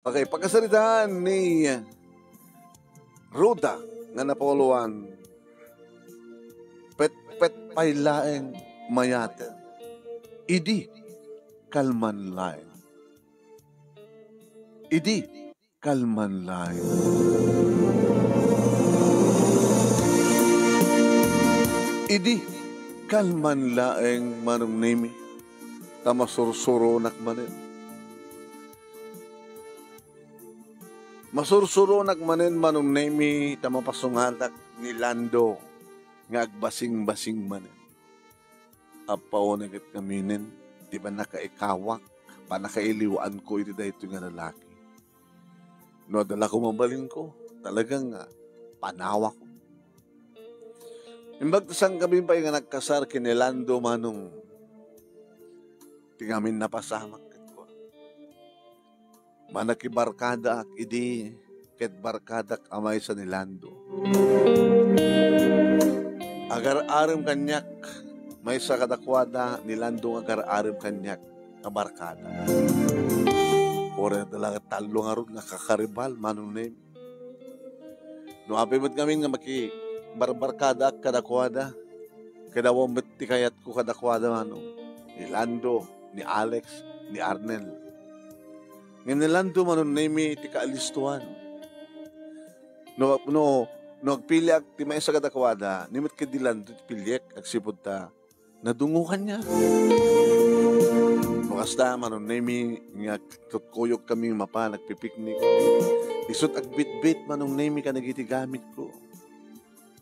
Okay, pagkasalitaan ni Ruda nga napuluan, pet pailaeng mayate, idi kalman lain. Idi kalman lain. Idi kalman laeng manong nimi, tamasursuro nakmanin. Masursuro nakmanin manong nimi, tamapasungatak ni Lando, nga agbasing-basing manin. Apaw nagit kaminin, di ba nakaikawak, panakailiwaan ko iti dahito nga lalaki. No, dala ko mabalin ko, talagang panawak ko. Imbag tasang kami pa yung nagkasar kinilando manong tingamin napasamak ko. Manakibarkada ak idi ket barkadak amay sa nilando. Agar-arim kanyak may sa kadakwada nilando agar-arim kanyak na barkada. Ora talaga talo nga ron nga kakaribal manong name. No apimot kami nga maki barbarkada kadakwada. Kadawang ti kayat ko kadakwada manong. Ni Lando, ni Alex, ni Arnel. Nga ni Lando manong name ti kaalistuan. No agpili ak ti may sa kadakwada, nimot ka di Lando ti pilyek ag sipod ta nadungukan niya. Basta manon nemi nga tutkuyok kami mapa nagpipiknik. Isot ag bit-bit manong nemi ka nagiti gamit ko.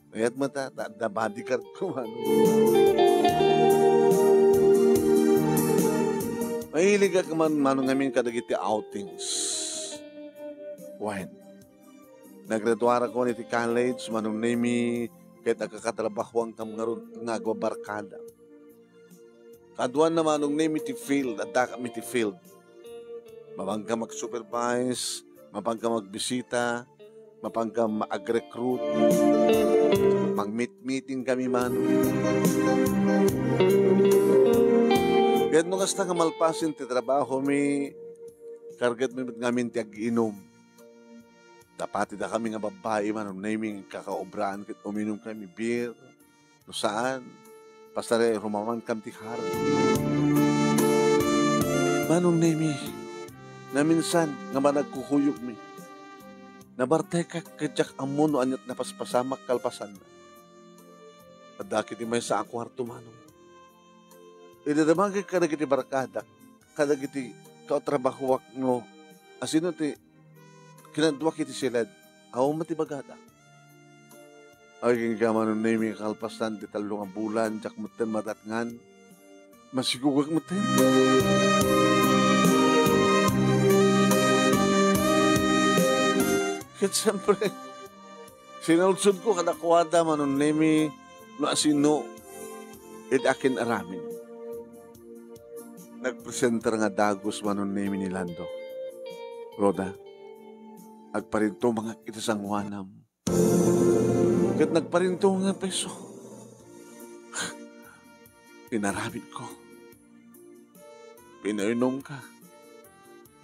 Kayat mata da bodyguard ko man. Mahilig ka man manong ngamin ka nagiti outings. When naggraduara ko niti college manong nemi kahit agkakatrabahwang kam nga agwabarkada. Kaduan naman nung name iti field, at daka iti field. Mapangka mag-supervise, mapangka magbisita, mapangka mag-recruit, mag-meeting kami man. Kaya nung kasta nga malpasin ti trabaho mi, kargat mi ngamin ti ag-inom. Dapati da kami nga babae man, nung naming kakaobraan, kit uminom kami beer, no saan, pasare rumaman kam ti har. Manong nemi, na minsan nga managkukuyog mi. Nabarte ka kadyak amon no anyat napaspasamak kalpasan na. Adaki ti may sa akwarto manong. Idadamagay ka nagiti barkada, kadagiti kautrabahuak no, asino ti kinadwak iti silad, aw matibagada. Ay gaman na yung kalpasan di talong ang bulan, jak muten matatngan, masigugag muten. Kaya siyempre, sinalsod ko kadakwada manon nemi, no asino, it akin aramin. Nagpresenter nga dagos manon nemi ni Lando. Roda, agparinto mga itasang wanam. Kat nagparinto nga peso. Pinaramit ko. Pinainom ka.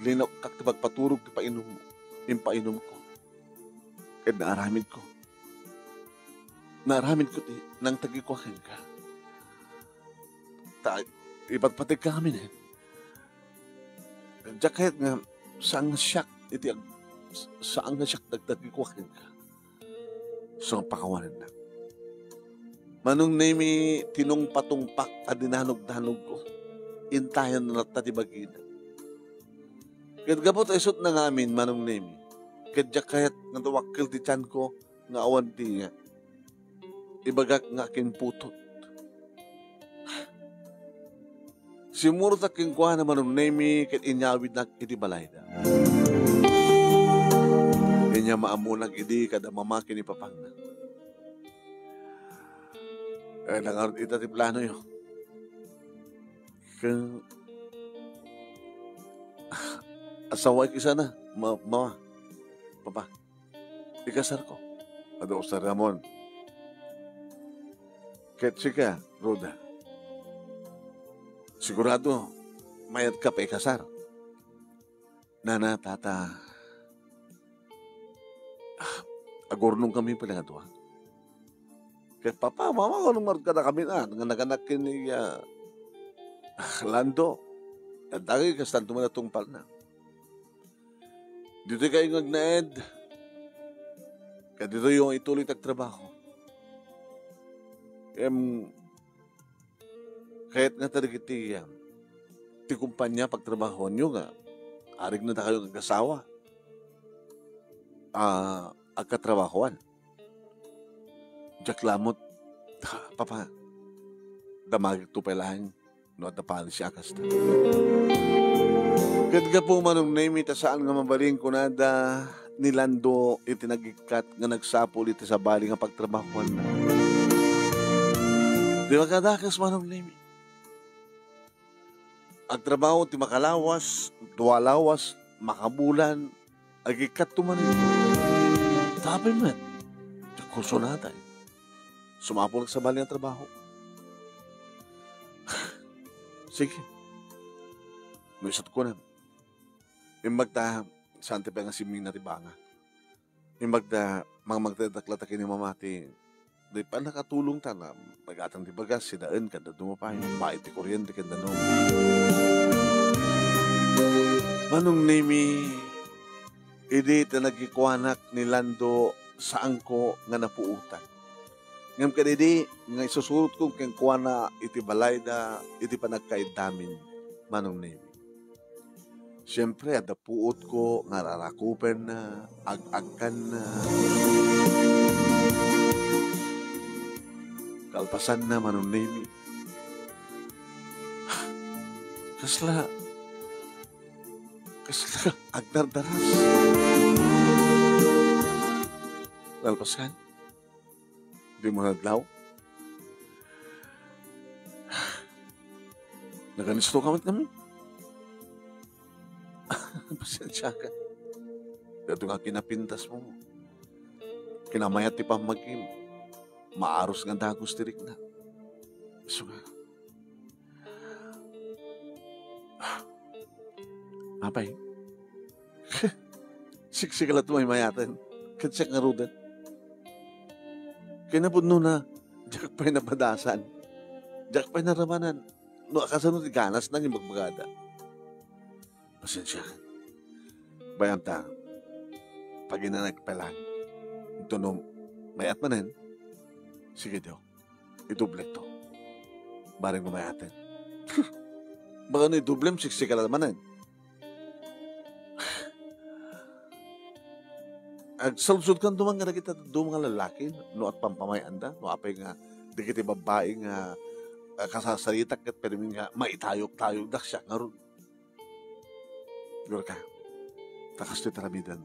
Linok kak pagpaturog ti painom mo. Impainom ko. Kat naaramid ko. Naaramid ko ti nang tagikwakin ka. Ipagpatig ka kami eh. Diyak kahit nga saang siyak iti saang nga siyak nagtagikwakin ka. So, pakawanan na. Manong nemi tinong patungpak at dinanog-danog ko. Intayan na natatibagina. Kaya gabot isot na ngamin, manong nemi. Kaya kahit natawakil ti tiyan ko, nga awan ti nga. Ibagak nga aking putot. Simuro taking kuha na manong nemi, kaya inyawid na iti balay na. Kanya maamunag idi kada mamakin ni papangna. Eh, nangarot ita ti plano yun. Asaway kisa na, mama, papa, ikasar ko. Ado sa Ramon. Ketsika, Roda. Sigurado, mayat ka pa ikasar. Nana, tata, Agor nung kami pala nga duha. Kaya papa, mama, anong marka na kami na? Nga naganak ni Lando. At dagi kastan tumanatong pal na. Dito kayo ngagnaed. Kaya dito yung ituloy tagtrabaho. Kahit nga talaga ti kumpanya pagtrabaho nyo nga, arig na kayo nag-asawa. Agkatrabahoan. Diyak lamot, papa, damagig tupelahan, no at napali siya kasta. Kadga po manong name ita saan nga mabaling kunada ni Lando itinagikat nga nagsapol iti sa bali nga pagtrabahoan na. Di makadakas manong name. Agtrabaho ti makalawas, duwalawas, makabulan, agikat tumanin. Tapay man, kurso natin. Sumapol sa bali ng trabaho. Sige. Mayusat ko na. Imbagta, saan pa nga siming na tibanga. Imbagta, mga magdadaklatakin ni mamati, di pa nakatulong ta na magatang di bagas, sidaan ka na dumapay, bait ti kuryente ka na no. Manong nimi, idi ta nagikwanak ni Lando saan ko nga napuutan. Ngam kadidi, nga isusurot kong kang kuwana iti balay da, iti panagkaid damin, manong nimi. Siyempre, adapuot ko, nga rarakupen na, ag-agkan na, kalpasan na, manong nimi. Kasla, agdardaras. Kalpasan. Di mo nadlaw? Naganisto kamat kami. Pasensya ka. Dito nga kinapintas mo. Kinamayat ti pamagim. Maaros nga dagos tirik na. So nga. Apay. Siksikalat mo ay mayatan. Katsyak nga rudan. Kinapudno na, diyak pa'y nabadasan. Diyak pa'y naramanan. No, akasanod ganas nang imagbagada. Pasensya. Bayam ta, pag inanagpalan, ito no, mayat manin, sige daw, idublek to. Barang mayatin. Baka no idublem, siksika na manin. Agsalsud kan dumang nga kita dumang nga lalaki no at pampamayan da no apay nga di kita babae nga kasasalitak kat pero nga maitayok-tayok dak siya nga ron. Siguro ka, takas ti tarabidan.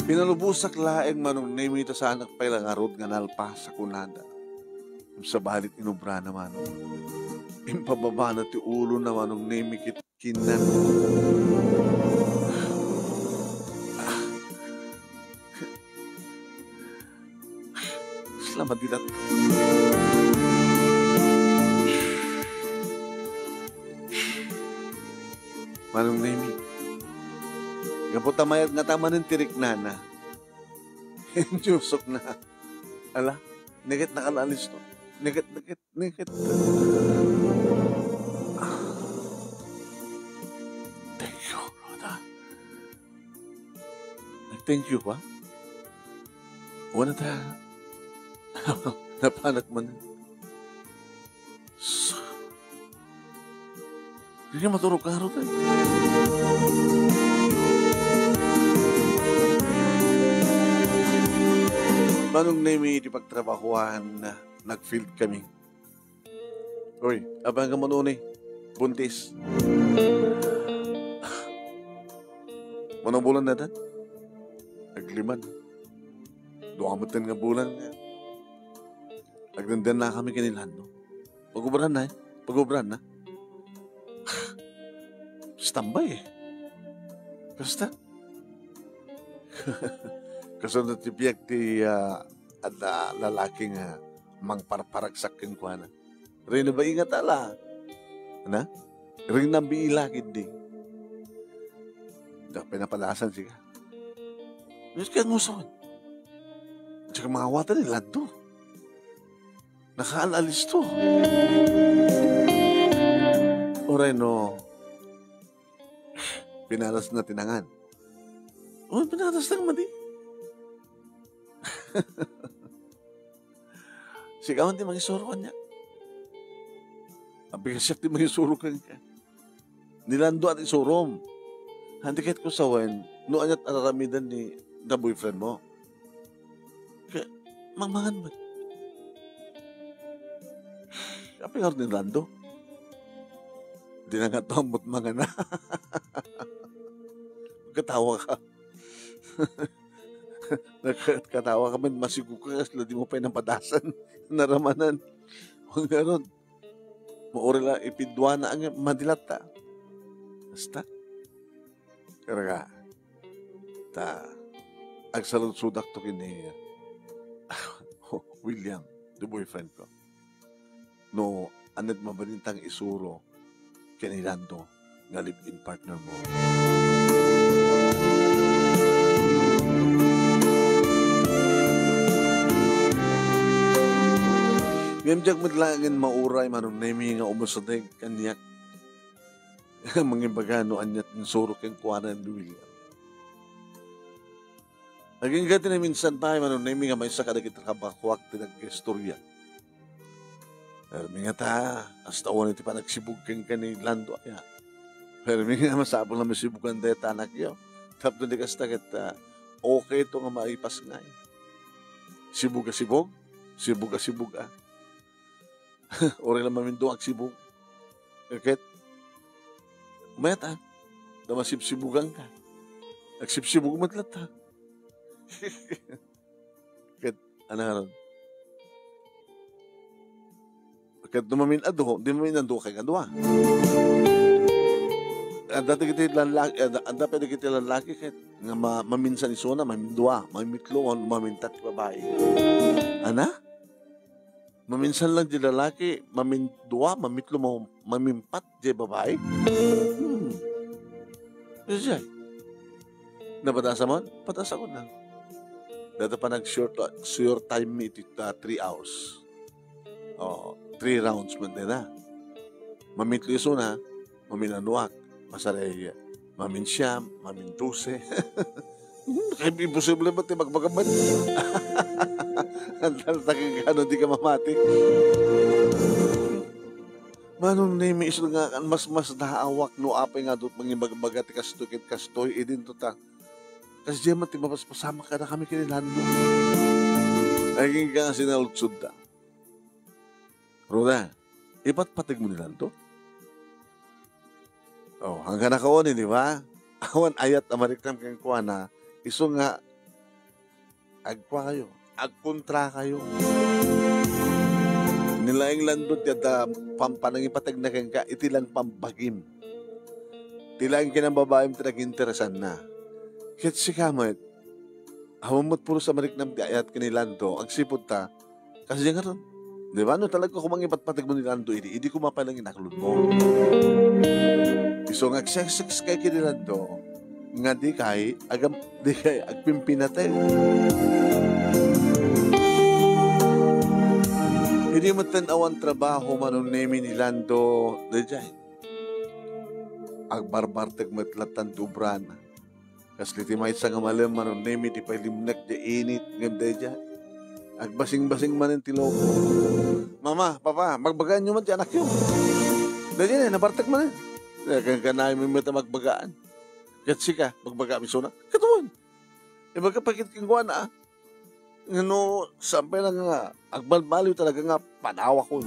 Pinalubusak laeng manong naimita sa anak pa ilang arod nga nalpa sa kunada. Sa balit inubra naman. Impababa na ti ulo na manong naimikit kinan. Selamat dilat. Manong nemi. Kapot tamayat nga tama ng tirik na. Enjusok na. Ala, nigit na kalalis to. Nigit. Thank you, Roda. Thank you, pa. Wala ta. Napanak man. Hindi maturog ka rin. Manong nemi di pagtrabahuan na nag-field kami. Uy, abang ka manunay. Buntis. Manong bulan na dan? Nagliman. Duwamutin nga bulan nga. Nagdandan na kami kinilando. Pag-ubran na. Stambay eh. Basta. Kasunod ti biyak ti at lalaking mangparparagsak keng kuana. Rin na ba ingat ala? Ano? Rin na biilakid di. Dapat pinapalasan siya. Mas kaya mo saan? Tsaka mga wata ni Lando. Nakaalalis to. Oray no, pinaras na tinangan. O, pinaras lang madi. Sigawan di mangisuro kanya. Ang bigasyak di mangisuro kanya. Nilando at isurom. Hindi kahit ko sawan, noon at araramidan ni na boyfriend mo. Kaya, mangmangan ba? Kapag nga rin Lando. Di na nga tomot mga na. Katawa ka. Nagkatawa ka man, masigo ka kasi di mo pa napadasan. Naramanan. Huwag nga ron. Mauri lang, ipidwa na ang madilat ta. Basta. Kaya nga, agsalunsudak to kini William, the boyfriend ko. No, anad mabalintang isuro kinilando nga live-in partner mo. Ngayon madlangin mauray manong nemi nga umusadig kanyak mangibagano anyat insuro keng kuwanan ni William. Naging gati na minsan tayo manong nemi nga may isa kadagit kabakwak tinag-istorya. Pero mga ta, hasta uwan iti pa nagsibug keng kanilando aya. Pero mga masabong na masibugan dahil tanak yun. Tapos di kasta kita, okay ito nga maipas nga. Sibug ka sibug, sibug ka sibug ah. Ori lang mamindo ang sibug. Bakit? Mayat ah, damasibsibugan ka. Nagsibsibug matlat ha. Bakit? Ano nga ron? Bakit dumamin ado, di mamin ando kay kadwa. Dati kita lalaki, dati kita lalaki kahit nga maminsan isona, mamindua, mamitlo, mamintat babae. Ana? Maminsan lang di lalaki, mamindua, mamitlo, mamimpat di babae. Kasi napadasa mo? Padasa ko na. Dati pa nag-short time meet 3 hours. Oh, 3 rounds man din na. Mamitlo isona, maminanuak. Masaray, mamin siyam, mamin 12. Kaya imposible ba ito magmagaman? Ang talagang gano'n di ka mamati. Manong name iso nga mas naawak no apay nga doon mangibagbaga ti kastoy edin to ta. Kasi diyan mati mapaspasama ka na kami kinilando. Naging ka nga sinalutsod ta. Roda, iba't patig mo nilando? Oh, hanggang nakaon di ba? Awan ayat Amerikan kang kuha na iso nga agpa kayo, agkontra kayo. Nilaing landot yata pampanang ipatag na kang ka, itilang pambagim. Tilang kinambabaim tinag interesan na. Kit si kamot, hamamot puro sa Amerikanam di ayat kinilando, agsipod ta, kasi nga ron. Di ba? No, talaga kung mangipat-patag mo nilando, hindi ko mapalang inaklod mo. So nga sex kay kinilando nga di kay agpimpinatay. Hindi mo tanawan trabaho manong nemi ni Lando dejay. Agbarbartag matlatan dubran. Kasliti may sa ngamalem manong nemi di pailimnak di init ngam dejay. Agbasing-basing man ang tiloko. Mama, papa, magbagaan nyo man di anak yun. Dejay nabartag man kanay mo mata magbagaan. Katsi ka, magbaga misona. Katuan. E magkapakit kang kuha na. Ano, sampay lang nga, agbalbaliw talaga nga, panawa ko.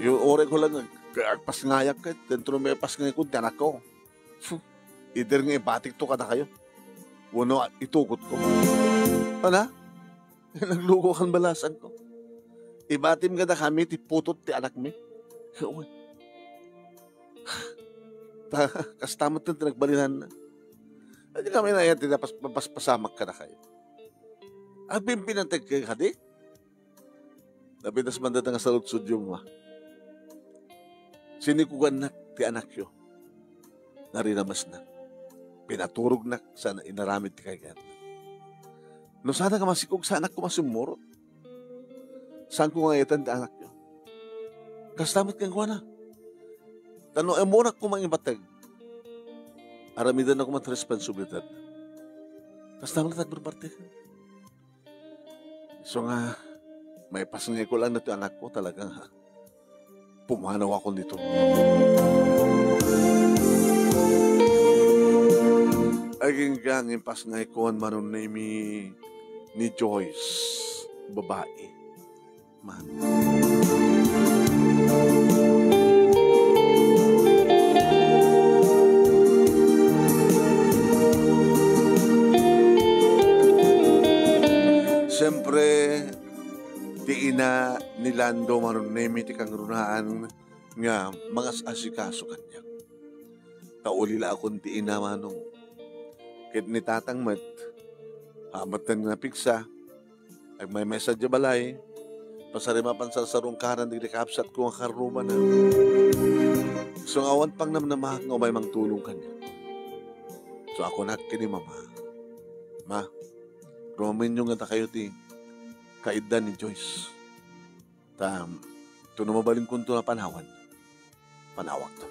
Yung ore ko lang, agpas ngayak ka, dentro may pas ngayak ko, tiyanak ko. Either nga ibatik to ka na kayo. Uno, itukot ko. Ano? Naglugo kang balasan ko. Ibatim ka na kami, tiputot ti anak mi. Uy. Kastamot na tinagbalinan na. Hindi kami na yan, pasamak ka na kayo. Pimpinantag kayo, kadi? Napitas mandat nga sa lutsudyo mo. Sinikugan na ti anak yo. Narinamas na. Pinaturog na sa inaramid ti kay Gerda. No sana ka masikog sa anak ko masumurot. Saan ko ngayatan ti anak nyo? Kastamat kang kuha na. Tano ay muna ko mangibatag. Aramidan ako mat responsibilidad. Kastamat na tagpaparte. So nga, may pasangay ko lang na ito anak ko talagang pumanaw ako dito. Aging gang pasangay ko ang manon ni Joyce, babae. Man. Siyempre, di ina ni Lando manon ti kang runaan nga mga asikaso kanya. Kaulila akong di ina manong kit ni tatang mat hamatan nga piksa ay may message balay pasarima pansasarong karan di kapsat ko ang karuma na so awan pang namnamahak nga may mang tulong kanya. So ako nakini mama ma rumamin nyo nga ta kayo ti kaidan ni Joyce ito na mabaling kunto na panawak to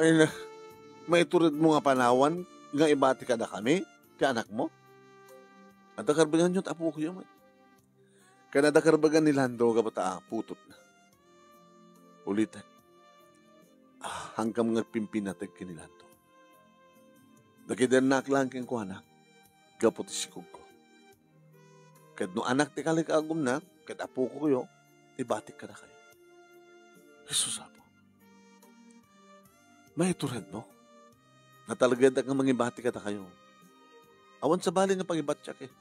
ay na may turid mo nga panawan nga ibati ka na kami ti anak mo at nakarbagan nyo tapo ko yun kaya nakarbagan ni Lando kapata putot na ulitan hanggang nga pimpinatag ki ni Lando nakidanak lang king ko anak gapot isikog ko kad no anak ti kalikagom na kad apo ko kayo ibati ka na kayo Jesus apo may tured mo na talaga nga mangibati ka ta kayo. Awan sa bali nga pangibatyak eh.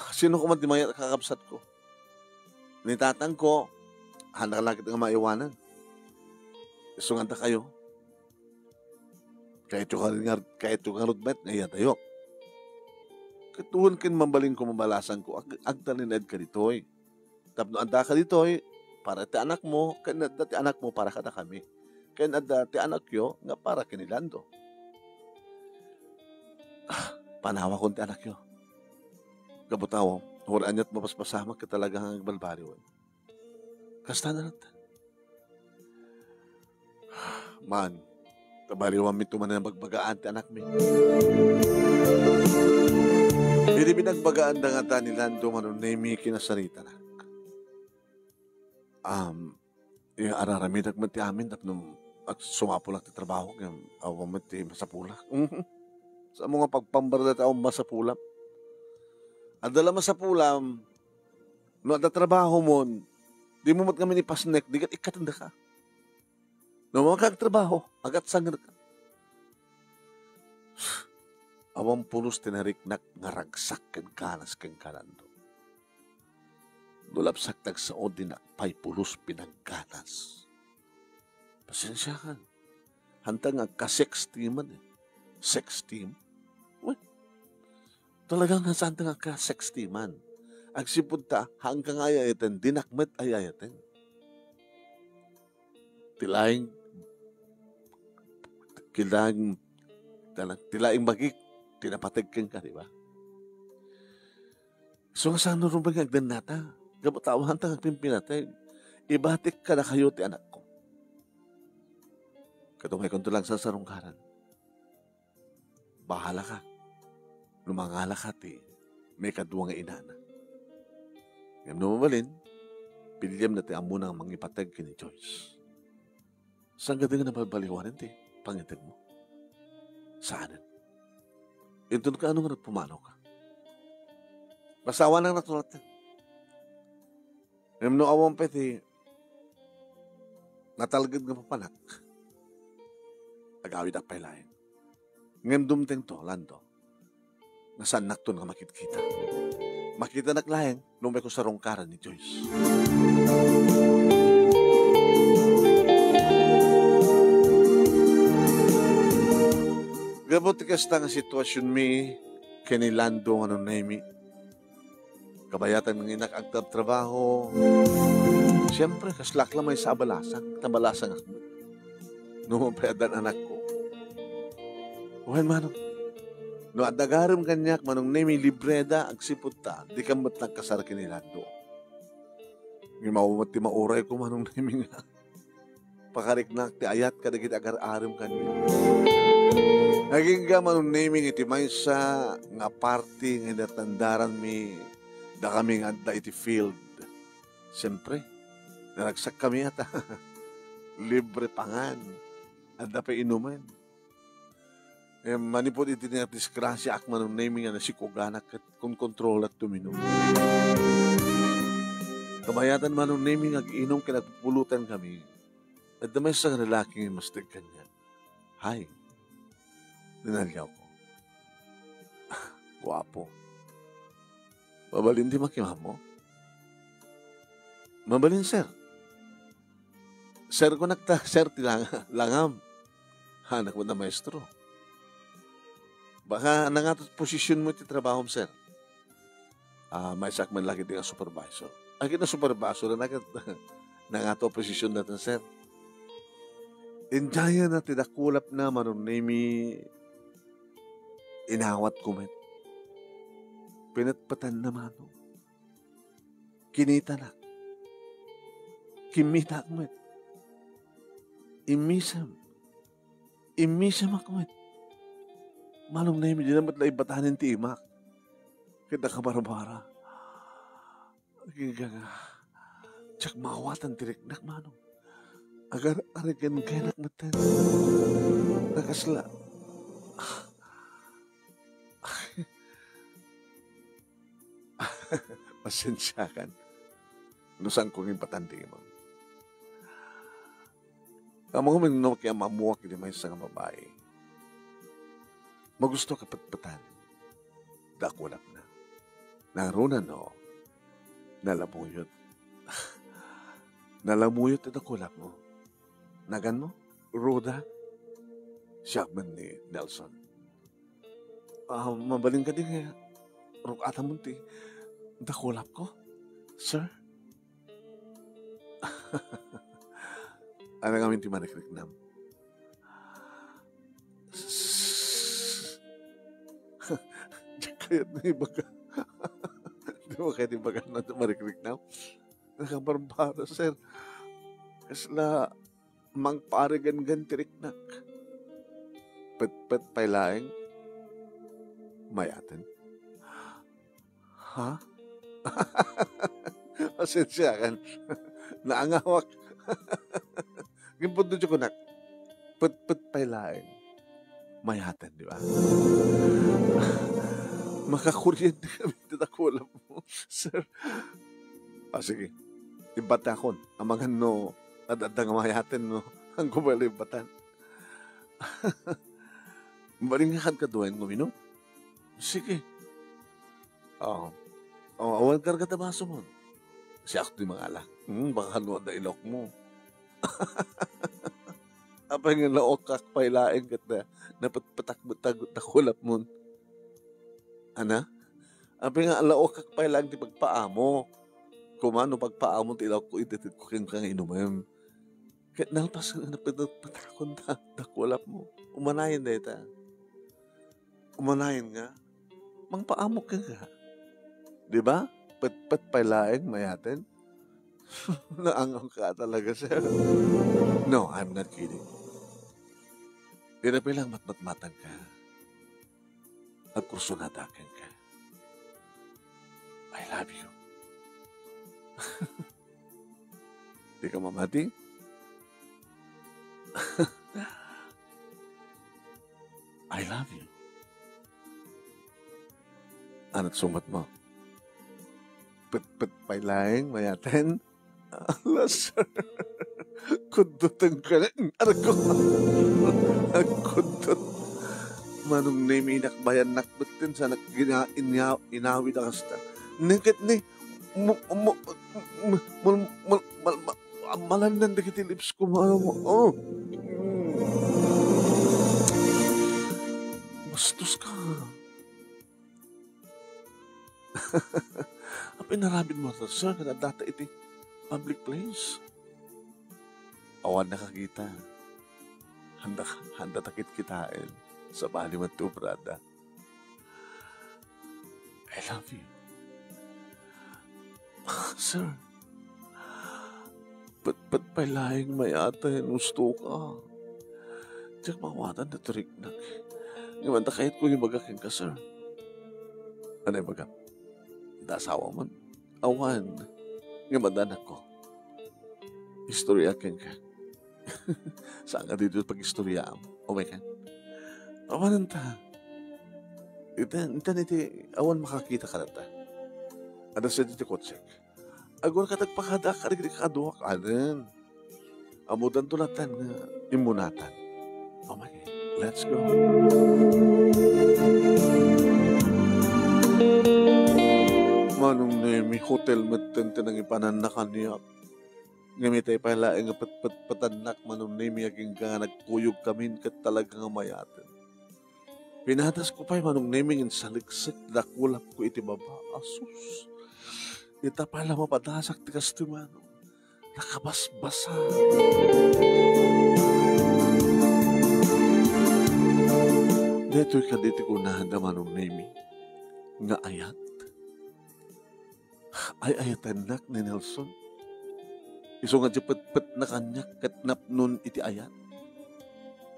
Sino ko man di mga kakapsat ko? Nitatang ko, handa lang kita nga maiwanan. Isungan ta kayo. Kahit yung karudmet, ngayon tayo. Katuhon kin mambaling ko mabalasan ko, agtalinad ka ditoy. Tapno anda ka ditoy, para ti anak mo, kaya ti anak mo para ka na kami. Kaya nadati anak yo nga para kinilando. Panawa ko ti anak yo. Kabutaw, hulaan niya't mapaspasama ka talaga ang balbariwan. Kasta na natin. Man, kabariwan mi tuman na magbagaan ti anak mi. Hindi binagbagaan na nga ta ni Lando manunay mi kinasarita na. Yung araramidag man ti amin tapno at sumapulak ti trabaho ng awam man ti masapulak. Sa mga pagpambarda taong masapulak. Adala masapulam, no at trabaho mo, di mo mat kami ni pasnek, di kat ikatanda ka. No mga kagtrabaho, agat sangar ka. Awang pulos tinariknak ngaragsak ken kanas ken kanando. Dulapsak tagsaod din pay pulos pinagkanas. Pasensya ka. Hantang nga ka-sex teaman eh. Sex team? Well, talagang hantang nga ka-sex teaman. Agsipod ta, hanggang ayayaten, dinakmet ayayaten. Tilaing magik, tinapatag kang ka, di ba? So, nga saan nung bang agdan nata? Gabutawan hantang agpimpinatay. Ibatik ka na kayo ti anak ko. Katungay konto lang sa sarungkaran. Bahala ka. Lumangala ka ti. May kaduwang inana. Ngayon numabalin, pilyam na ti amo nang mangipatag kini Joyce. Saan ka din nga nababaliwanan ti? Pangitag mo. Saanan? Ito ka anong pumanaw ka? Basawa nang natulat yan. Ngayon no awang peti, natalagad nga papanak. Agawid ak pailayan. Ngayon dumteng to, Lando. Nasaan nakton nga makikita. Makita naklayang, lumay ko sa rongkaran ni Joyce. Gabot kasta nga sitwasyon mi, kini Lando nga nun na mi. Kabayatan ng inak agtab trabaho. Siyempre, kaslak lang may sa balasang. Tabalasang ako. Numapayadan anak ko. Wan manong, no adagaram kanyak manong nemi libreda agsipot ta, di ka mat nagkasar kinilando. Ng maumat ti mauray ko manong nemi nga. Pakariknak ti ayat ka dagiti agar-aram kanyak. Naging ka manong nemi iti maysa nga party nga natandaran mi da kami nga da iti field. Siyempre, naragsak kami ata. Libre pangan. At pa inuman. Manipod iti nga disgrasya ak manong naming nga nasikuganak at kung kontrol at tuminom. Kamayatan manong naming ag-inom kinagpulutan kami. At damay sa lalaking mastig kanya. Hay, ninalyaw ko. Guwapo. Mabalin di makimam mo? Mabalin, sir. Sir ko sir, langam. Hanak mo na maestro. Baka nangatot posisyon mo iti trabaho, sir. May sakman lagi di nga supervisor. Ay, kita supervisor na nangato posisyon natin, sir. Indaya na tidakulap na manon nemi inawat kumet. Pinatpatan na mano. Kinita na. Kimita kumet. Imisam akumet. Malong na hindi naman na ibatanin ti imak. Kita kabarbara. Gigaga. Tsak mawatan tiriknak manong. Agar arigan kainak matan. Nakasla. Pasensyakan. Nusang kong impatante mo. Kamu minunok kaya mamuwak hindi may isang babae. Magusto ka patpatan. Dakulap na. Narunan no. Nalamuyot. Nalamuyot at dakulap mo. Nagan mo? Roda? Siya man ni Nelson. Mabaling ka din kaya. Rukata mo ti. Dakulap ko? Sir? Ano nga minti manikrik-nam? Kaya na ibaga. Di mo kaya ibaga na manikrik-nam? Nakabarbara, sir. Kasla mangparigan-gan tiriknak. Pet-pet pailaeng mayaten. Ha? Pasensya kan. Naangawak. Gimpod doon ko nak. Pet-pet pailaeng mayaten, di ba? Makakuryente kami tatakulap mo, sir. Sige. Ibata akon. Amangan no, adadang mayaten no. Ang kumali ibatan. Maringakad ka doon, gumino? Sige. Awan karga tabaso mo. Si ako di mga ala. Baka haluan na ilok mo. Apa nga laok kakpailain kat na napatpatak-batag nakulap mo. Ana? Apa nga laok kakpailain ti pagpaamo. Kumano pagpaamo ti ilok ko ititit ko kang inuman. Kahit nalpas na napatpatakon na nakulap mo. Umanayin na ita. Umanayin nga. Mangpaamo ka nga. Diba? Pat pailaing mayaten. Naangaw ka talaga, sir. No, I'm not kidding. Dinapi lang matmatmatan ka. At kursunadakan ka. I love you. Di ka mamati? I love you. Anat sumat mo. Pet pailaing mayaten. Allah, sir. Kudutan ka na. Arko. Kudut. Manong name inakbayan nakbutin sa inawi na kasta. Ningkit ni malandan dikit lips ko mo. Bastos ka. Apa narabin mo ito, sir, kada data iti public place. Awan na kakita. Handa takit kitain. sa bali man to, brada. I love you. Sir, ba't palaing may ata yan gusto ka? Diyak mawatan na turik na. Ngayon, kahit ko yung bagakin ka, sir. Ano yung bagam? Dasawa man. Awan. Ngayon, madanak ko. Istorya ken ka. Saan ka dito pag-istorya mo? O may ka? Awan ta. Ita awan makakita ka na ta. Ada sa dito kotsek. Agor ka tagpakada ka rin kaduwa ka rin. Amudan tulatan nga imunatan. Oh my God. Let's go. Manong may hotel matente ng ipananakan niya. Ngamitay pala ang patanak manong may aging ka nagkuyog kami kat talagang mayatin. Pinatas ko pa'y manong naming saliksik dakulap ko iti baba. Asus. Ita pala mapadasak tikas ti manong. Nakabasbasa. Deto'y kaditi ko nahanda manong nami. Nga ayat. Ay ayatanak ni Nelson. Iso nga pet na kanyak kat napnun iti ayat.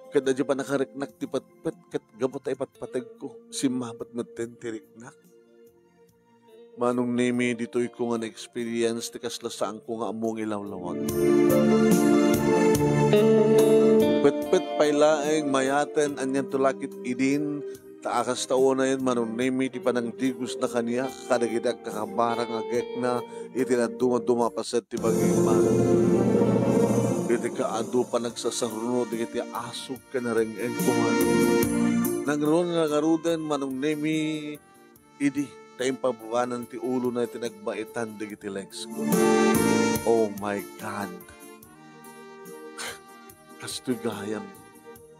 Kada di pa nakariknak ti patpet kat gabot ay patpatag ko. Si mabat maten ti riknak. Manong nemi dito'y ko nga na-experience ti kaslasaan ko nga among ilawlawan. Pet pailaeng mayaten anyan tulakit idin taakas tao na yan manong nemi ti panang digos na kaniya kadagidag kakabarang agek na itinaduma-duma paset ti baging manong. Iti kaado pa nagsasarunod iti asog ka na rin en kumanong. Nagroon na nagarudan manong nemi idi tayong pabuwanan ti ulo na itinagbaitan digiti legs ko. Oh my God. Kasto'y gayam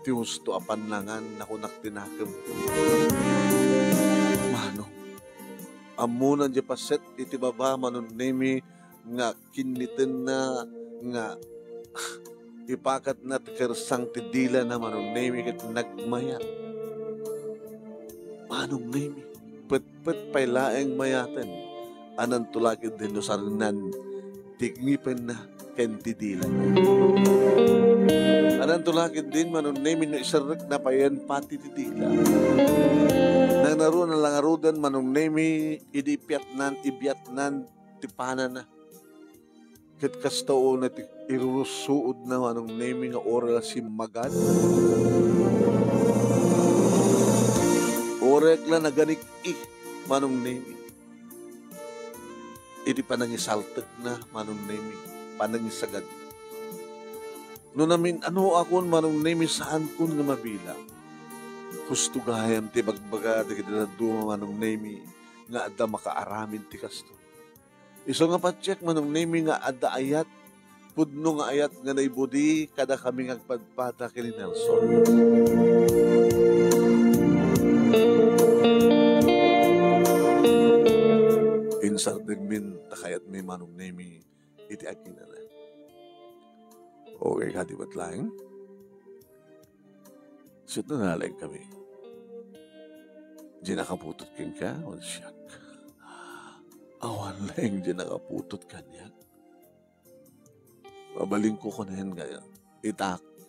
ti husto apanlangan na kunak tinakam. Manong, amunan di paset iti baba manon nemi nga kinitin na nga ipakat na ti kersang ti dila na manon nemi kat nagmayat. Manong nemi, pet pailaeng mayaten anan tulakid din no sarnan tignipen na kenti dila. Anan tulakid din manon nemi no isarek na payan pati ti dila. Nang naroon na langarudan manong nemi idipyatnan ibiyatnan ti panan na. Ket kastao na ti irusuod na manong nemi nga oral si magad. Orek la naganik manong nemi. Idi panangisaltek na manong nemi. Panangisagad na. No namin ano akon manong nemi saan kun nga mabilang. Gusto gayam ti bagbaga dagiti na duma manong nemi nga adda makaaramin ti kasto. Iso nga patsek manong nemi nga adda ayat pudno nga ayat nga naibudi kada kami ngagpadpata kini Nelson. Insar dagmin takayat may manong nemi iti agina na. Okay ka, di ba't lang? Sit na nalang kami. Di nakaputot kin ka? Well, siyak. Awan lang, di nakaputot ka niya. Babaling ko na yan ngayon.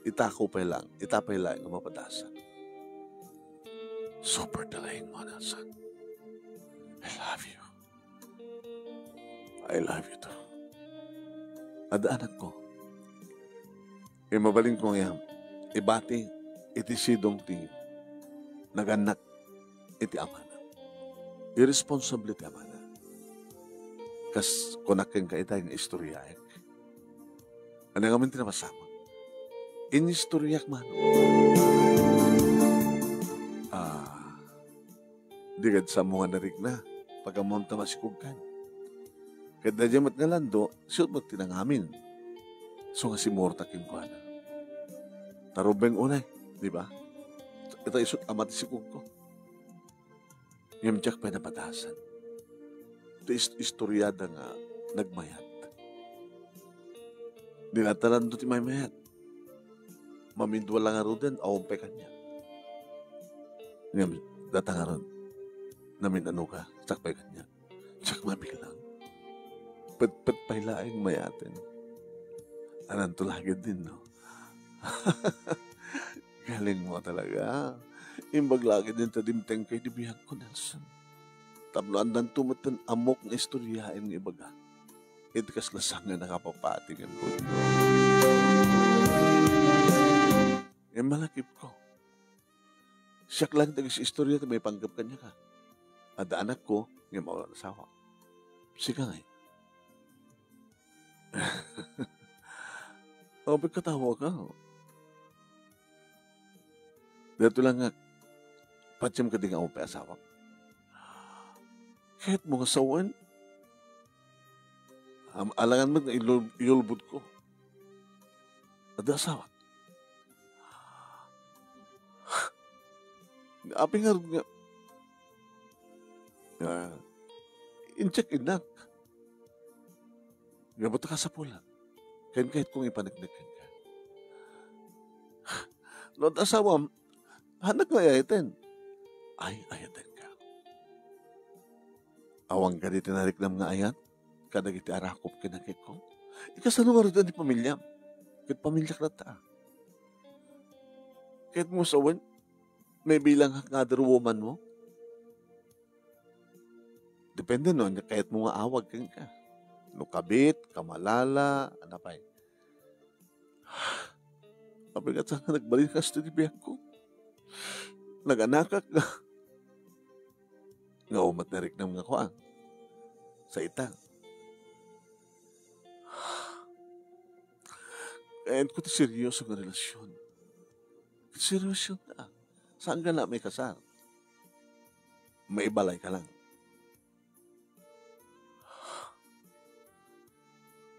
Itako pa lang. Itapay lang ang mapadasan. Super talahin mo, Nelson. I love you. I love you too. Adaanan ko. Mabaling ko ngayon, ibati, iti sidong ti, naganak, iti amana. Irresponsible ti amana. Kas kunakin ka itay ng istoryaek. Ano nga man tinapasama? Inistoryak man. Di kad sa mga narik na, pagkamunta masikugkan. Kada jamat nga lando, siyot mo tinangamin. So nga si Morta kinuha na. Tarubeng unay, di ba? Ito isot amat si Kugko. Ngayon tiyak pa napatasan. Ito istoryada nga nagmayat. Dinatalan doon ti may mayat. Mamindwa lang nga rin, awang pe kanya. Ngam, datangaron, namin ano ka, sakpay kanya. Tsak mabiglang, pet pailaing mayatin. Anan tulagid din, no? Galing mo talaga. Imbag lagi din tadimteng kay dibihag ko, Nelson. Tabloan dan tumatan amok na istoryahin ng ibaga. Ito kaslasang nga nakapapating ang buto. E malakip ko. Siyak lang tagis istorya may panggap kanya ka. Ada anak ko, nga mawala na sawa. Sika nga eh. O, katawa ka. Dito lang nga, patsam ka din ako pa asawa. Kahit mga sawan, alangan mo na ilulbud ko. Ada asawa. Aping nga rin nga, in-check inak. Gabot ka sa pula. Kahit kung ipanagdagan ka. Lord asawa, hanak na ayatin. Ay, ayatin ka. Awang ka di tinariklam nga ayat, kadag iti arakop kinakit ko. Ikasano nga rin di pamilya. Kahit pamilya ka na ta. Kahit mo sawan, may bilang another woman mo. Depende no, kahit mo nga awag ka. No kabit, kamalala, ano pa eh. Mabigat sa nagbalik ka sa tinibiyak ko. Naganakak nga. Nga umat na rin ng mga kuang. Sa itang. Kayan ko ti seryoso nga relasyon. Seryoso na. Saan ka na may kasal? May ibalay ka lang.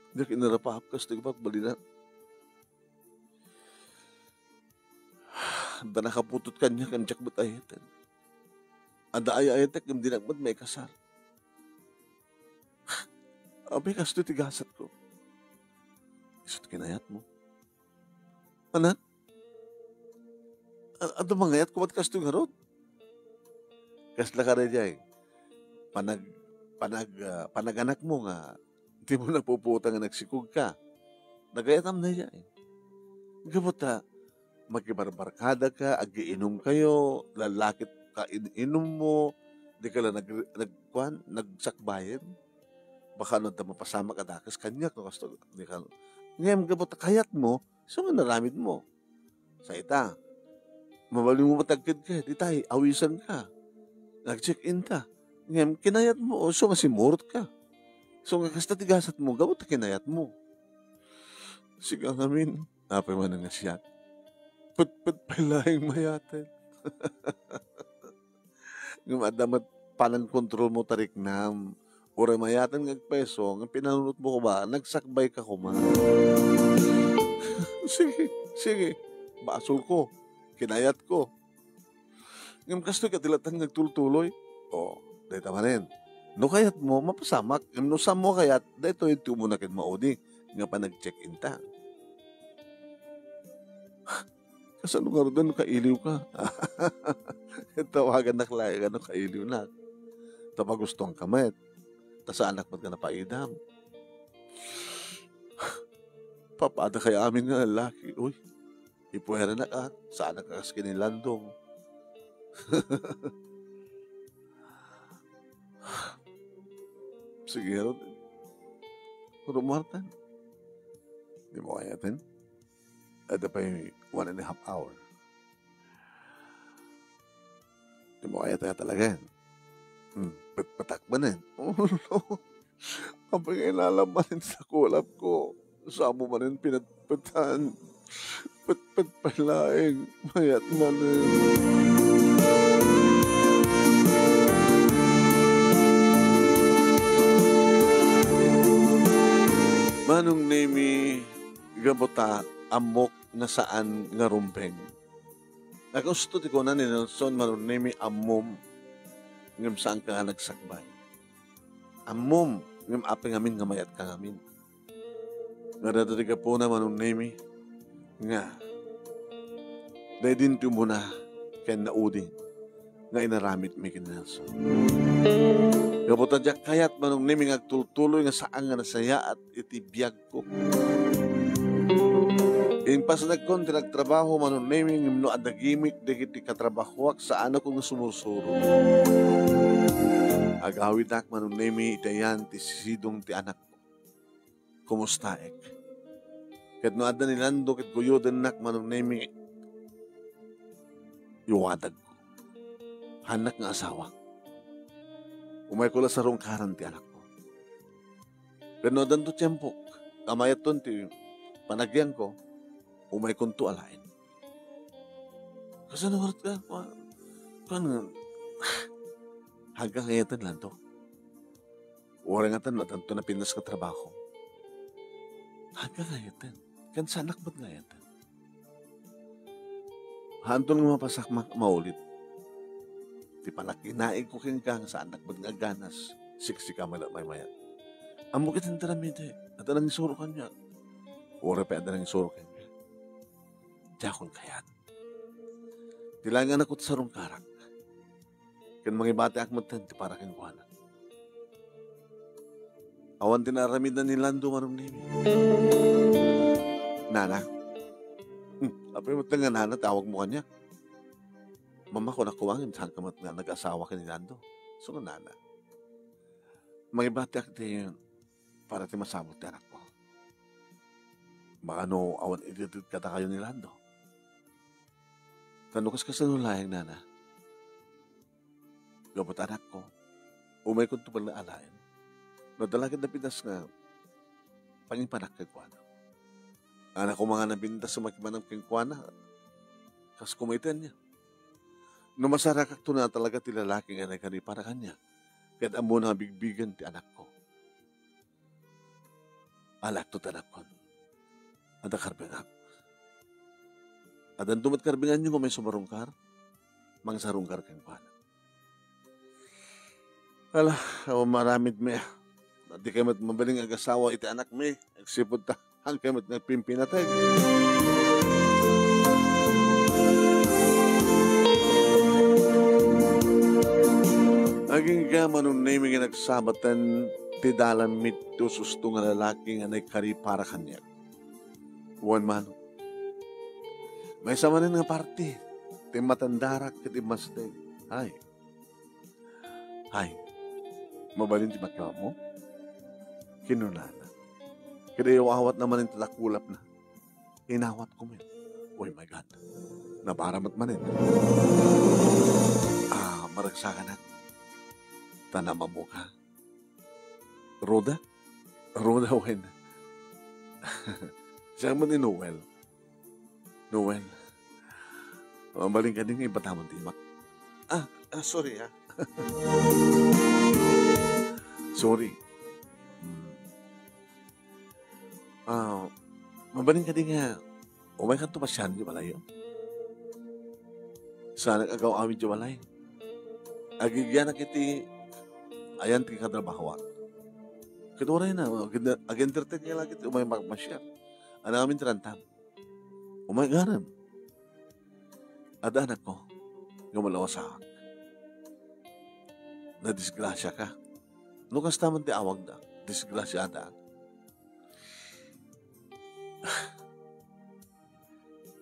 Hindi ka inarapahap ka sa tigbat balina. Anda nakaputot kanya kan jak bat ayatan. Ada ayatek yung dinagbat may kasal. Abay kasto tigasat ko. Isot kinayat mo. Anak? Ano mangayat ko ba't kasto nga ron? Kasla ka rin dyan. Panaganak mo nga, hindi mo napuputang nga nagsikog ka. Nagayatam na dyan. Gabot ha, magkibarbarkada ka, agiinom kayo, lalakit ka, inom mo, di ka lang nagsakbayan. Baka nung mapasama ka dakas kanyak, no, kasto, di ka, ngayon gabot kayat mo, so nga naramid mo. Sa ita, mabali mo matagkid ka, di tayo, awisan ka. Nag-check-in ka. Ngayon, kinayat mo, so nga simurot ka. So nga kasta tigasat mo, gabot kinayat mo. Siga namin, napay man nga siya. Put palaing mayatan. Ng adamat palang kontrol mo tarik nam. Ura mayatan ngagpeso, ng pinanunot mo ko ba, nagsakbay ka ko ma. Sige, basol ko, kinayat ko. Ngam kasto ka tilatan nagtultuloy, dahil tama rin. No kayat mo, mapasamak. Ngam no sa mo kayat, dahil ito mo na kin maudi, nga pa nag-check-in ta. Kasano nga rin kailiw ka? Tawagan na klaya ka kailiw na. Tapagustong kamet. Sa anak ba't ka napaidam? Papada kaya amin nga lalaki. Uy, ipuhera na ka. Sa anak ka kinilandong. Sige, Herod. Rumartan. Di mo kayatin? Ada pa yung 1.5 hour. Di mo kaya talaga yan. Patakbanin. Oh, no. Kapag ilalabanin sa kulap ko, saan mo man rin pinatpatan. Patpatpalaing, mayat man rin. Manong nemi gabota amok nga saan nga rumpeng. Nagusto ti ko na ni Nelson manong nemi amom ngam saan ka nagsakbay. Amom, ngam apeng amin nga mayat ka ngamin. Nga dadari ka po na manong nemi, nga, dahil din mo na kaya naudin, nga inaramit mi kin Nelson. Kabutan diya kayat manong nimi agtultuloy nga saan nga nasaya at itibiyag ko. Pas nagkon tinagtrabaho manong nimi ngimno adagimik dagiti katrabahoak saan ako nga sumursuro. Agawid ak manong nimi itayan ti sidong ti anak ko. Kumusta ek? Ket no adda nilando ket guyoden nak manong nimi iwadag ko. Hanak nga asawa. Umay ko la sa rungkaran ti anak ko. Pero danto tiyempo, kamayat ton ti panagyan ko, umay kunto alain. Kasi nawarat ka, paano, hanggang ngayatan lang to. Orang nga tan, matanto na pinas ka trabaho. Hanggang ngayatan. Kan sanak ba't ngayatan? Hantong nga mapasak maulit. Ti panakinaig ko kang sa anak ba't nga ganas, siksika may mayat. Amo kitang taramide, at anang isuro kanya. Ora pa at anang isuro kanya. Diyakon kayat. Tilangan ako sa rungkarak. Kan mga bati akmatan, ti para kang kuhanan. Awan tinaramid na nilando marong nimi. Nana, apay mo nga nana, tawag mo kanya. Mama ko nakuwangin, saan ka nga nag-asawa ka ni Nando? So nga nana. Mga bati akti, para ti masabot ti anak ko. Baka no, awan ididid ka ta kayo ni Nando. Tanukas ka sa nulayang nana. Gabot anak ko, umay kong tupal na alain. Nadalagad na pinas nga, pangimpanak kay Kuana. Anak ko mga nabintas sa makimanang kay Kuana, kas kumaitan niya. Numasarakak to na talaga ti lalaki nga nagkani para kanya. Kaya't amo na bigbigan ti anak ko. Alak to tanak ko. Ada karbengak. Adan tumat karbingan nyo kung may sumarungkar, mang sarungkar kang Kuana. Ala, maramid me. Di kayo mabaling ag-asawa iti anak me. Nagsipod ta. Ang kayo nagpimpinatay. Aging gaman nung naming nagsabatan ti dalamit to susto nga lalaki nga nagkari para kanya. Buwan man. May sama nga party. Ti matandarak kiti masday. Ay. Mabalin ti makyaw mo? Kinunana. Kaya awat naman yung talakulap na. Inawat ko men. Oh my God. Nabaramat manin. Maragsakan na. Tanama mo ka. Roda? Roda wen. Siya mo ni Noel. Noel. Mabaling ka din yung ibatamang timak. Sorry ha. Sorry. Mabaling ka din nga. Umay ka tumasyan di balay yun. Sana agaw amin di balay. Agigyan na kiti ayan ti katrabaho. Kedua na, ag-entertain niya lagi umay magmasyar. Ano amin tarantam. Umay garam. Ada anak ko, gumalawasak. Na disgrasya ka. Nukas taman ti awag na, disgrasya ada.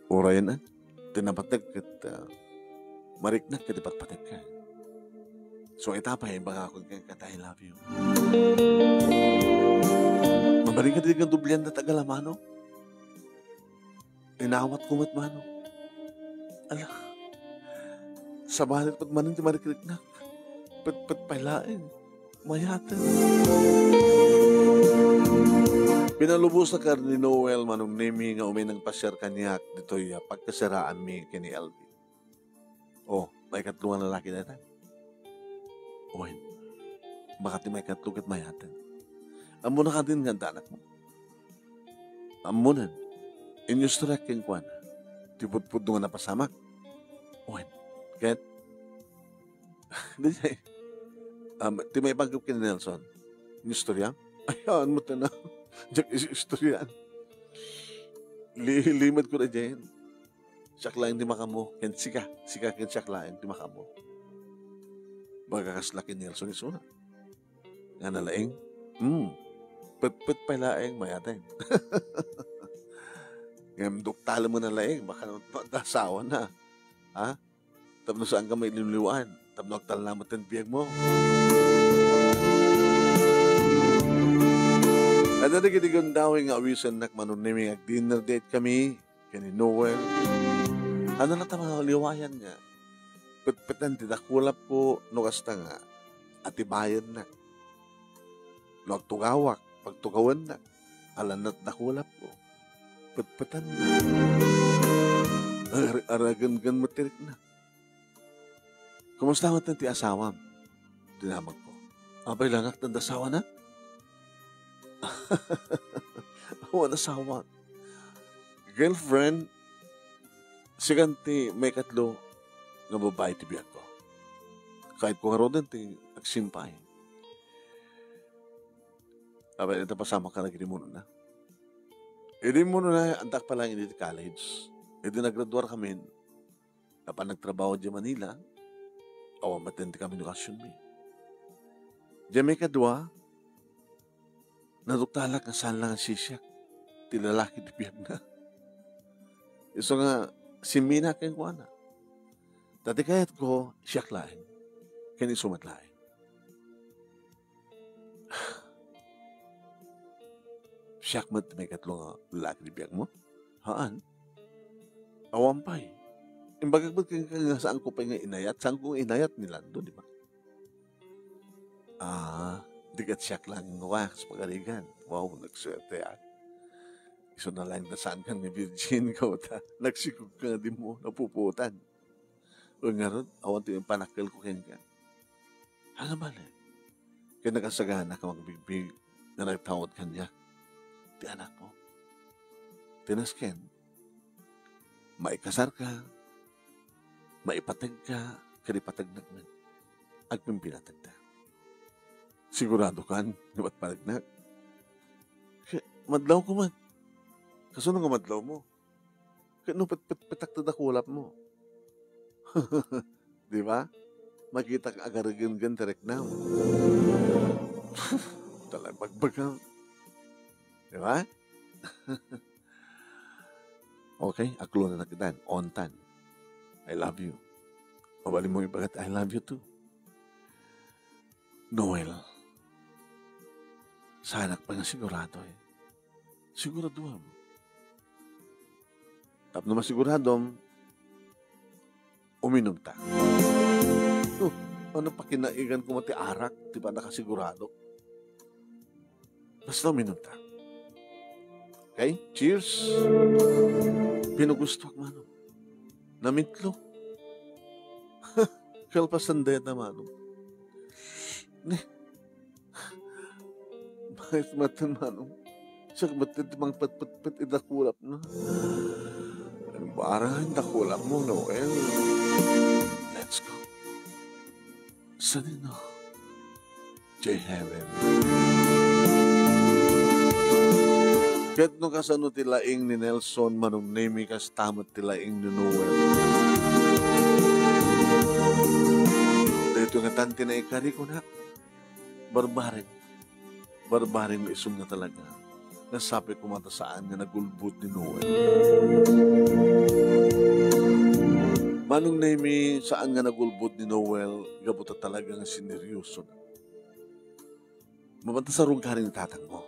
Ura yan tinabatag kat mariknak kat ipatpatag ka. So itapay, baka ako kata I love you. Mabaling ka din ang dublian na tagalamano. Tinawat kumat mano. Ala, sa balit pat manin ti mariknak. Pat pailain. Mayatan. Pinalubos na kar ni Noel manong nemi nga uminang pasyar kanyak dito ya pagkasaraan mi kini Elvin. Oh, may katlungan lalaki na tan. Oy, bakit may katlugat mayatan? Amo na ka din nga anak mo. Amo na. Inyos na rin kwan. Tipod-pod nga napasama. Oy, get? Di may pagkap kini Nelson. Inyos to rin? Ayaw mo na. Diyak istoryan. Limad ko na dyan. Siyak lain di makamo. Ken sika ken siyak lain di makamo. Bagakaslaki ni Nelson isuna. Nga nalaing, pet pa laing mayatin. Ngayon, duktala mo na laing, baka natasawa na. Ha? Tapno saan ka may liliwaan? Tapno agtalamat ang biyag mo. At nagigitigon daw nga awisan na manuniming ag-dinner date kami, kani Noel. Ano na tama liwayan nga? Petpetan tidakulap ko, no kasta nga, atibayan na. No agtugawak, pagtugawan na, alanat dakulap ko. Petpetan na. Aragan-gan matirik na. Kumusta mo ti asawam? Dinamag ko. Abay langak ng dasawa na? Wala asawa. Girlfriend, siganti may katlo nga babae ti biyak ko. Kahit ko karoon din, nagsimpay. Abay, ito pasama ka na gini mo na. Hindi mo na, antak pa lang hindi college. Hindi naggraduar kami. Kapag nagtrabaho di Manila, matindi kami nukasyon mi. Di may kadwa, naduktalak nga saan lang ang sisyak. Tilalaki di biyak na. Iso nga, si Mina kay Juana. Dati kayat ko, siyak laing. Kaya sumat laing. Siyak mat may katlong lalaki di biyak mo? Haan? Awampay. Imbagagbat ka saan ko pa nga inayat? Saan ko inayat nila doon, di ba? Digat siyak lang ng wax pagaligan. Wow, nagswerte yan. Iso na lang na saan kang ni Virgin ka ta. Nagsikog ka di mo, napuputan. O nga ron, awan ito yung panakal ko kanya ka. Hanga ba na? Kaya nakasagana ka magbigbig na nagtawad kanya. Di anak mo. Tinasken. Maikasar ka. Maipatag ka. Karipatag na man. Agpimpinatag na. Sigurado ka, nabat palagnak. Madlaw ko man. Kaso nga madlaw mo. Kaya no, patak na kulap mo. Di ba? Makita ka agaragan-gan direct now. Talang bagbagaw. Di ba? Okay, aklo na nakitan. On-tan. I love you. Mabali mo ibagat, I love you too. Noel. Sanak pa nga sigurado eh. Siguraduhan. Tap na masiguradom, uminom ta. Ano pa kinaigan ko mati arak, di ba nakasigurado? Basta uminom ta. Okay? Cheers! Pinugusto ak mano. Namitlo. Kalpasandet na mano. Bakit matan mano? Siya batid mang pat idakulap na. Barang dakulap mo, Noel. Let's go. Sanino. J-Heaven. Ket no kasano tilaing ni Nelson manong nemi kas tamat tilaing ni Noel. Dito nga tanti na ikari ko na. Barbarin na isum na talaga. Nasabi ko mata saan nga nagulbot ni Noel. Manong nemi saan nga nagulbot ni Noel, gabuta talaga nga sineryoso na. Mabanta sa rungkarin ni tatang mo.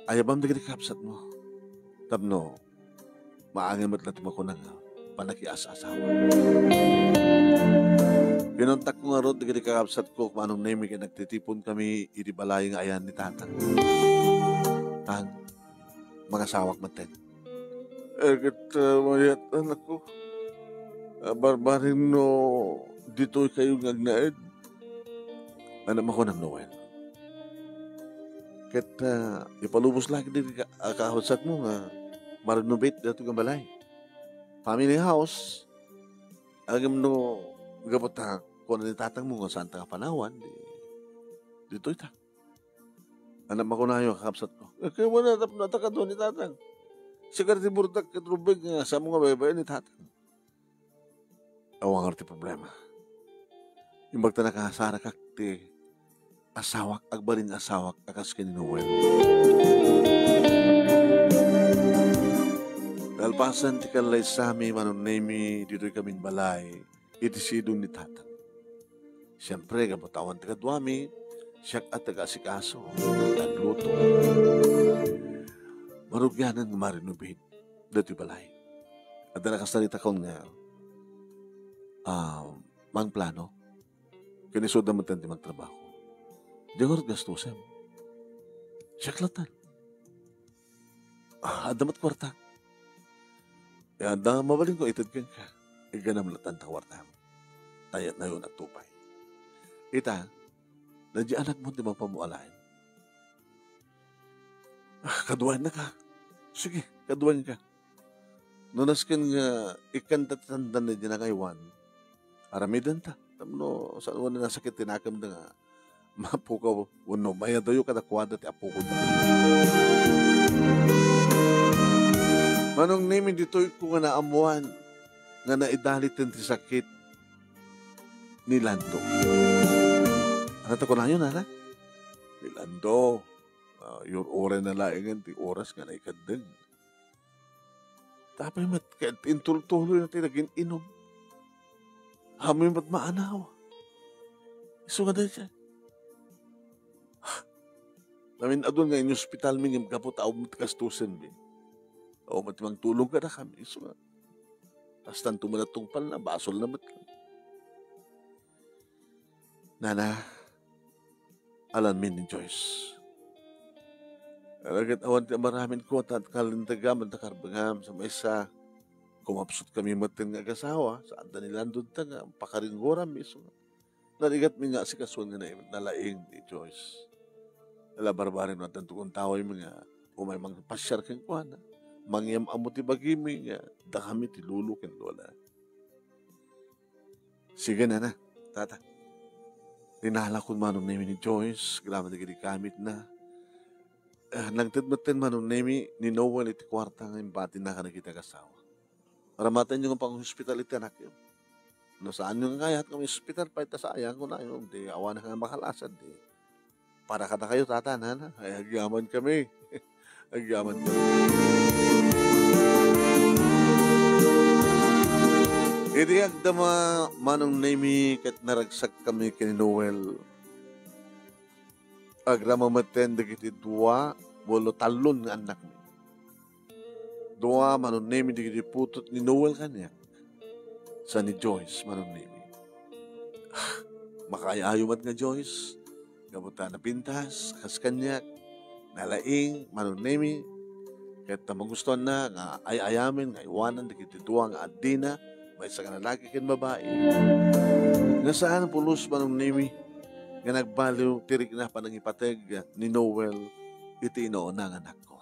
Ayabam na kapsat mo. Tapno, maangin mo't natin ako ng panakias-asawa. Pinuntak ko nga ron, naging kakapsat ko kung anong name kaya nagtitipon kami, iribalayang ayan ni tatang. Tang, mga sawak matin. Mayat anak ko. Barbarin no, dito kayo ngagnaed. Anak ako ng Noel. Ket ipalubos lagi din kahusat mo nga marenovate dato nga balay. Family house. Agam no gabot ta kung ni tatang mo nga saan ta panawan dito ita. Anak mo na yung kakapsat ko. Kaya mo na nataka doon ni tatang. Sigar ti burdak ket rubig nga sa mga baybay ni tatang. Awang arti problema. Imbag ta nakahasara kak ti asawak, agbalin asawak, akas kininuwel. Dalpasan ti kalay sami manunemi dito'y kamin balay, itisidong ni tatang. Siyempre, kabatawan ti kadwami, siyak at taga-asikaso, nagluto. Marugyanan ng marinubid, dito'y balay. At nakasalita ko nga, mang plano, kinisod naman tayo di magtrabaho. Di ko gastusin. Siyaklatan. Adamat kwarta. Ada mabaling ko itad ka. Iganam latan ta kwarta. Tayat na yun at tupay. Ita, nadya anak mo di mapamualain. Kaduan na ka. Sige, kaduan ka. Nunaskin nga ikantatandan na dyan na kaywan. Aramidan ta. Tamno, saan wala na sakit tinakam na nga. Mapukaw, uno, mayadayo kadakwada ti apukod. Manong namin dito'y ko nga naamuan nga naidalit ti sakit ni Lando. Ano ta ko na yun, ana? Ni Lando. Yung oras na laingan, ti oras nga naikadeng. Tapos intul-tuloy na tinagin inom. Hamoy mat maanaw. Iso nga dahil siya. Namin adun nga in hospital ming kapot tao matkastusin. O matimang tulong ka na kami. Iso nga. Kastan tumalatong pal na, basol na mat. Nana, alam min ni Joyce. Alagat awan ti maraming ko at kalintagam at nakarbangam sa maysa. Kumapsot kami matin nga kasawa, saan ta nilandod ta nga, pakaringgoram miso. Narigat mi nga si kasuan nga nalaing ni Joyce. Nalabarbarin natin tukong tao yung mga umay mga pasyar kang kuwana. Mangyam amo ti bagimi nga, da kami ti lulu ken lola. Sige na, tata. Dinala ko manong nemi ni Joyce, grabe na kamit na. Nagtidmatin manong nemi ni Noel iti kwarta nga yung batin na ka nakita kasawa. Maramatan yung pang hospital iti anak yun. No, saan yung kaya kami hospital pa itasayang ko na yun. Di awan na nga makalasad. Di. Para ka na kayo, tata, nana. Ay, agyaman kami. Agyaman kami. Hindi agdama manong nemi kat naragsak kami kini Noel. Agramamaten dagiti dua, walo talon nga anak mo. Dua manunemi di putot ni Noel kanya sa ni Joyce manunemi. Makayayumat nga Joyce, gabuta na pintas, kas kanya, nalaing manunemi, kahit na magustuhan na, nga ayamin, nga iwanan, di dua nga adina, may isa ka na lagi kin babae. Nga saan pulos manunemi, nga nagbaliw, tirig na panangipateg ni Noel, iti inoon ang anak ko.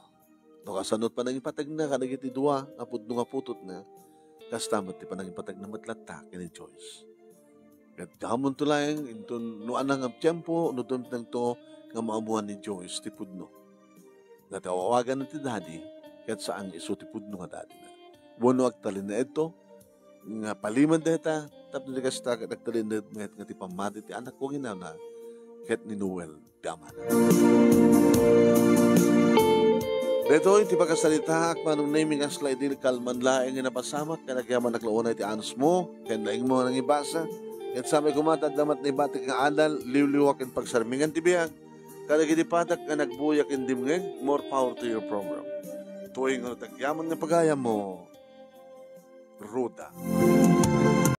No, kasanot pa nang ipatag na, kanagiti dua, apod nung aputot na, kastamat ti pa nang ipatag na matlata, kini Joyce. At kahamon to lang, no anang ang tiyempo, no doon nang to, nga maamuhan ni Joyce, ti pudno. Natawawagan na ti daddy, kahit saan iso ti pudno nga daddy na. Bono agtalin na ito, nga paliman na ita, tapos na kasta, agtalin na ito, nga ti pamati, ti anak ko ginaw na, kahit ni Noel, ti ama na. Dito, iti pagkasalita, akmanong naming asla idil kalman laing nga napasamak, kaya nagyaman naklaunay ti anos mo, kaya laing mo nang ibasa, kaya sa may kumatad damat na ibatik nga adal, liwliwak in pagsarmingan ti biyag, kaya nagitipatak nga nagbuyak in dimngeg, more power to your program. Tuwing nga nagyaman nga pagaya mo, Ruda.